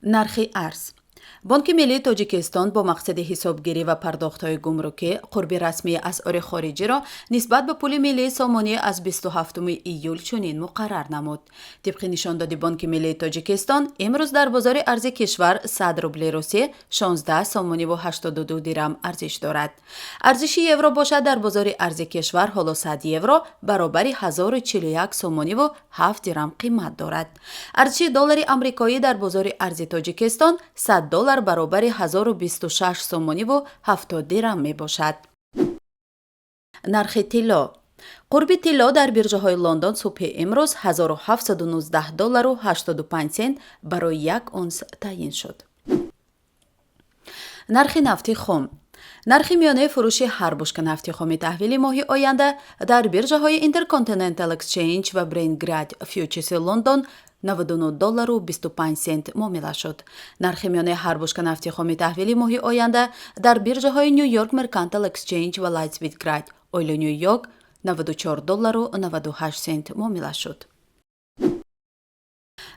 нархи арз. бонки миллии тоҷикистон бо мақсади ҳисобгирӣ ва пардохтҳои гумрукӣ қурби расмии асъори хориҷиро нисбат ба пули миллии сомонӣ аз 27 июл чунин муқаррар намуд. тибқи нишондоди бонки миллии тоҷикистон имрӯз дар бозори арзи кишвар 100 рубли русӣ 16 сомониву 82 дирам арзиш дорад. арзиши евро бошад дар бозори арзи кишвар ҳоло 100 евро баробари 1041 сомониву 7 дирам қимат дорад. арзиши доллари амрикоӣ дар бозори арзи тоҷикистон 100 доллар баробари 1026 сомониву 70 дирам мебошад. нархи тилло. қурби тилло дар биржаҳои лондон субҳи имрӯз 1719 доллару 85 сент барои 1 унс таъин шуд. нархи нафти хом. нархи миёнаи фурӯши ҳар бушка нафти хоми таҳвили моҳи оянда дар биржаҳои Intercontinental Exchange ва Brent Grad фьючерси Лондон 99 доллару 25 сент муомила шуд. нархи миёнаи ҳар бушка нафти хоми таҳвили моҳи оянда дар биржаҳои New York Mercantile Exchange ва Lightsbit Grad оили New York 94 доллару 98 сент муомила шуд.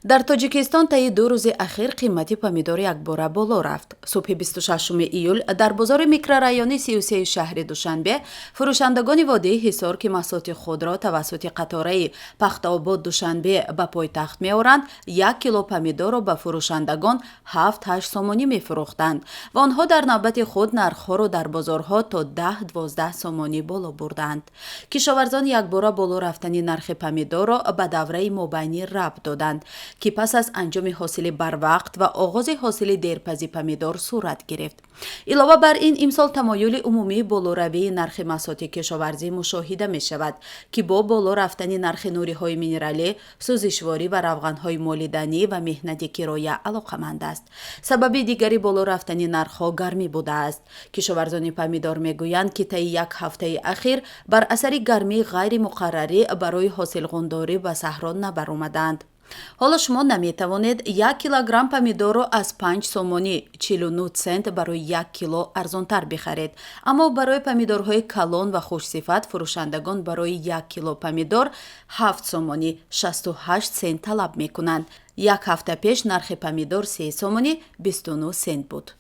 дар тоҷикистон таи 2 рӯзи ахир қимати помидор якбора боло рафт. субҳи 26 июл дар бозори микрорайони 33 шаҳри Душанбе фурӯшандагони водии Ҳисор ки маҳсулоти худро тавассути қатораи Пахтаобод Душанбе ба пойтахт меоранд, 1 кило помидорро ба фурӯшандагон 7-8 сомонӣ мефурӯхтанд ва онҳо дар навбати худ нархҳоро дар бозорҳо то 10-12 сомонӣ боло бурданд. кишоварзон якбора боло рафтани нархи помидорро ба давраи мобайнӣ рабт доданд ки пас аз анҷоми ҳосили барвақт ва оғози ҳосили дерпази помидор сурат гирифт. илова бар ин имсол тамоюли умумии болоравии нархи маҳсулоти кишоварзӣ мушоҳида мешавад ки бо боло рафтани нархи нуриҳои минералӣ, сӯзишворӣ ва равғанҳои молиданӣ ва меҳнати кироя алоқаманд аст. сабаби дигари боло рафтани нархҳо гармӣ будааст. кишоварзони помидор мегӯянд ки таи як ҳафтаи ахир бар асари гармии ғайримуқаррарӣ барои ҳосилғундорӣ ба саҳро набаромаданд. ҳоло шумо наметавонед 1 килограмм помидорро аз 5 сомонӣ 49 сент барои 1 кило арзонтар бихаред, аммо барои помидорҳои калон ва хушсифат фурӯшандагон барои 1 кило помидор 7 сомонӣ 68 сент талаб мекунанд. як ҳафта пеш нархи помидор 3 сомонӣ 29 сент буд.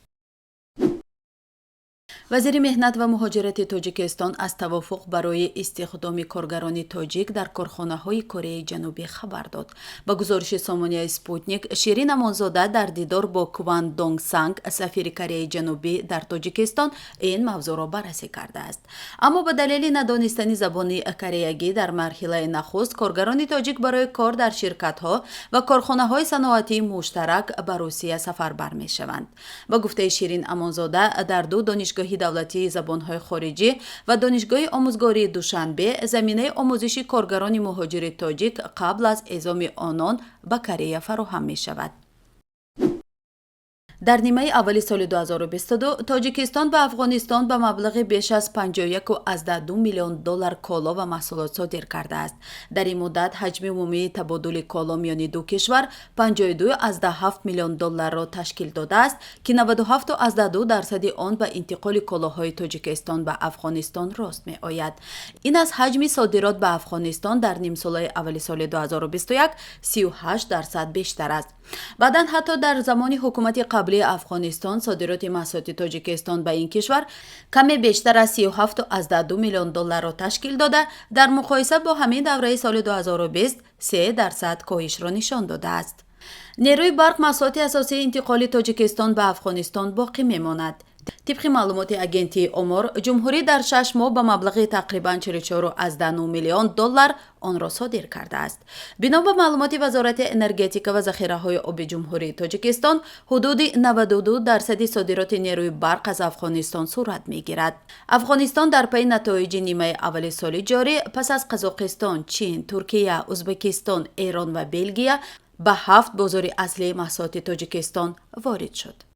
вазири меҳнат ва муҳоҷирати тоҷикистон аз тавофуқ барои истихдоми коргарони тоҷик дар корхонаҳои Кореяи Ҷанубӣ хабар дод. ба гузориши Сомонияи Спутник, Ширин Амонзода дар дидор бо Кван Донг Санг, сафири Кореяи Ҷанубӣ дар Тоҷикистон, ин мавзӯъро баррасӣ кардааст. аммо ба далели надонистани забони кореягӣ дар марҳилаи нахуст, коргарони тоҷик барои кор дар ширкатҳо ва корхонаҳои саноатии муштарак ба Русия сафарбар мешаванд. ба гуфтаи Ширин Амонзода, дар 2 донишгоҳи давлатии забонҳои хориҷӣ ва донишгоҳи омӯзгории Душанбе заминаи омӯзиши коргарони муҳоҷири тоҷик қабл аз эъзоми онон ба Корея фароҳам мешавад. дар нимаи аввали соли 2022 тоҷикистон ба Афғонистон ба маблағи беш аз 51,2 миллион доллар коло ва маҳсулот содир кардааст. дар ин муддат ҳаҷми умумии табодули коло миёни ду кишвар 52,7 миллион долларро ташкил додааст ки 97,2% он ба интиқоли колоҳои Тоҷикистон ба Афғонистон рост меояд. ин аз ҳаҷми содирот ба Афғонистон дар нимсолаи аввали соли 2021 38% бештар аст. баъдан ҳатто дар замони ҳукумати қаблии Афғонистон содироти маҳсулоти Тоҷикистон ба ин кишвар каме бештар аз 37,2 миллион долларро ташкил дода, дар муқоиса бо ҳамин давраи соли 2020 3% коҳишро нишон додааст. нерӯи барқ маҳсулоти асосии интиқоли Тоҷикистон ба Афғонистон боқӣ мемонад. тибқи маълумоти агентии омор, ҷумҳурӣ дар 6 моҳ ба маблағи тақрибан 44,9 миллион доллар онро содир кардааст. бино ба маълумоти Вазорати энергетика ва захираҳои оби ҷумҳурии Тоҷикистон, ҳудуди 92% содироти нерӯи барқ аз Афғонистон сурат мегирад. Афғонистон дар пайи натоиҷи нимаи аввали соли ҷорӣ пас аз Қазоқистон, Чин, Туркия, Узбекистон, Эрон ва Белгия ба 7 бозори аслии маҳсулоти Тоҷикистон ворид шуд.